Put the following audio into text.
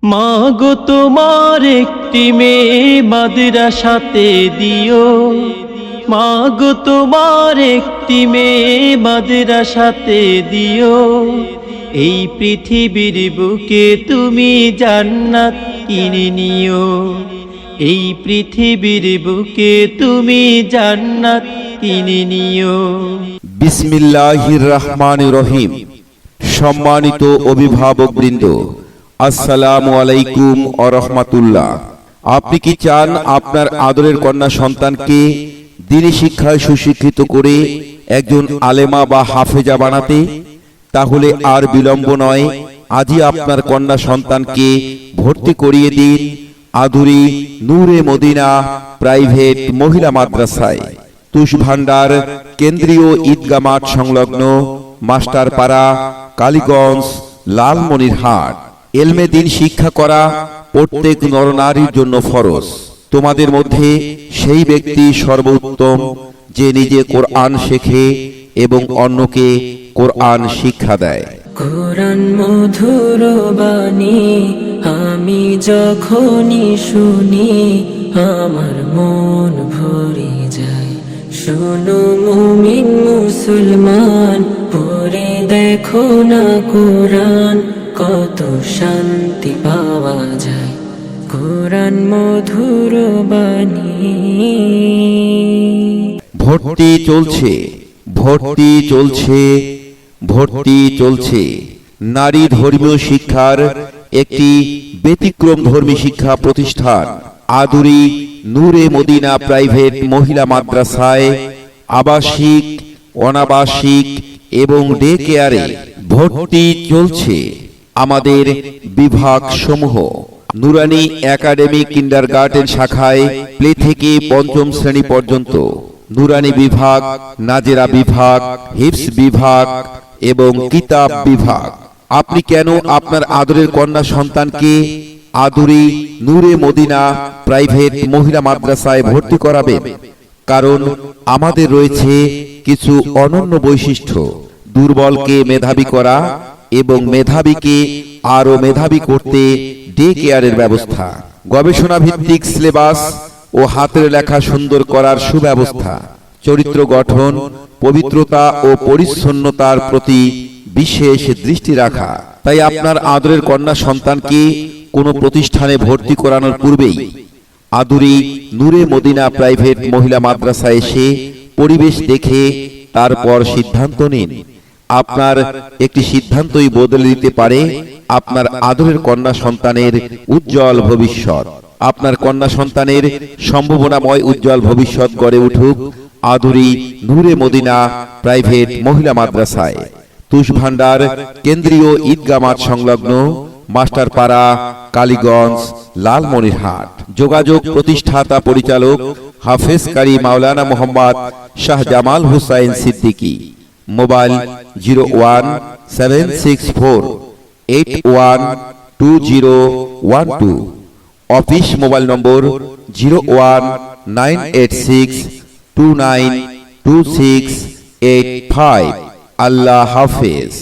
মাগো তোমার একটি মেয়ে মাদ্রাসাতে দিও, মাগো তোমার একটি মেয়ে মাদ্রাসাতে দিও। এই পৃথিবীর বুকে তুমি জান্নাত কিনে নিও, এই পৃথিবীর বুকে তুমি জান্নাত কিনে নিও। বিসমিল্লাহির রহমানির রহিম। সম্মানিত অভিভাবকবৃন্দ, আসসালামু আলাইকুম ওয়া রাহমাতুল্লাহ। আপনি কি চান আপনার আদরের কন্যা সন্তানকে দ্বীনি শিক্ষায় সুশিক্ষিত করে একজন আলেমা বা হাফেজা বানাতে? তাহলে আর বিলম্ব নয়, আজই আপনার কন্যা সন্তানকে ভর্তি করিয়ে দিন আদুরি নূরে মদিনা প্রাইভেট মহিলা মাদ্রাসায়। তুষভান্ডার কেন্দ্রীয় ঈদগাহ মাঠ সংলগ্ন মাস্টারপাড়া, কালীগঞ্জ, লালমনিরহাট। এলমে দ্বীন শিক্ষা করা প্রত্যেক নরনারীর জন্য ফরজ। তোমাদের মধ্যে সেই ব্যক্তি সর্বোত্তম যে নিজে কোরআন শেখে এবং অন্যকে কোরআন শিক্ষা দেয়। কোরআন মধুর বাণী আমি যখনই শুনি আমার মন ভরে যায়। শোনো মুমিন মুসলমান, পড়ে দেখো না কোরআন, কত শান্তি পাওয়া যায়। কোরআন মধুর বাণী। ভর্তি চলছে, ভর্তি চলছে, ভর্তি চলছে। নারী ধর্মীয় শিক্ষার একটি ব্যতিক্রম ধর্মী শিক্ষা প্রতিষ্ঠান আদুরি নূরে মদিনা প্রাইভেট মহিলা মাদ্রাসায় আবাসিক, অনাবাসিক এবং ডে কেয়ারে ভর্তি চলছে। আমাদের বিভাগ সমূহ: নুরানি একাডেমি কিন্ডারগার্টেন শাখায় প্লে থেকে পঞ্চম শ্রেণী পর্যন্ত, নুরানি বিভাগ, নাজেরা বিভাগ, হিফজ বিভাগ এবং কিতাব বিভাগ। আপনি কেন আপনার আদরের কন্যা সন্তানকে আদুরি নূরে মদিনা প্রাইভেট মহিলা মাদ্রাসায় ভর্তি করাবেন? কারণ আমাদের রয়েছে কিছু অনন্য বৈশিষ্ট্য: দুর্বলকে মেধাবী করা এবং মেধাবীকে আরো মেধাবী করতে ডে কেয়ারের ব্যবস্থা, গবেষণা ভিত্তিক সিলেবাস ও হাতের লেখা সুন্দর করার সুব্যবস্থা, চরিত্র গঠন, পবিত্রতা ও পরিচ্ছন্নতার প্রতি বিশেষ দৃষ্টি রাখা। তাই আপনার আদরের কন্যা সন্তানকে কোনো প্রতিষ্ঠানে ভর্তি করানোর পূর্বেই আদুরি নূরে মদিনা প্রাইভেট মহিলা মাদ্রাসায় এসে পরিবেশ দেখে তারপর সিদ্ধান্ত নিন। আপনার একটি সিদ্ধান্তই বদলে দিতে পারে আপনার আদরের কন্যা সন্তানের উজ্জ্বল ভবিষ্যৎ। আপনার কন্যা সন্তানের সম্ভাবনাময় উজ্জ্বল ভবিষ্যৎ গড়ে উঠুক আদুরি নূরে মদিনা প্রাইভেট মহিলা মাদ্রাসায়। তুষভান্ডার কেন্দ্রীয় ঈদগাহ মাঠ সংলগ্ন মাস্টারপাড়া, কালীগঞ্জ, লালমনিরহাট। যোগাযোগ প্রতিষ্ঠাতা পরিচালক হাফেজ কারি মাওলানা Mohammad Shahjamal Hussain Siddiqui. Mobile 01764812 office mobile number 019862926885। Allah হাফেজ।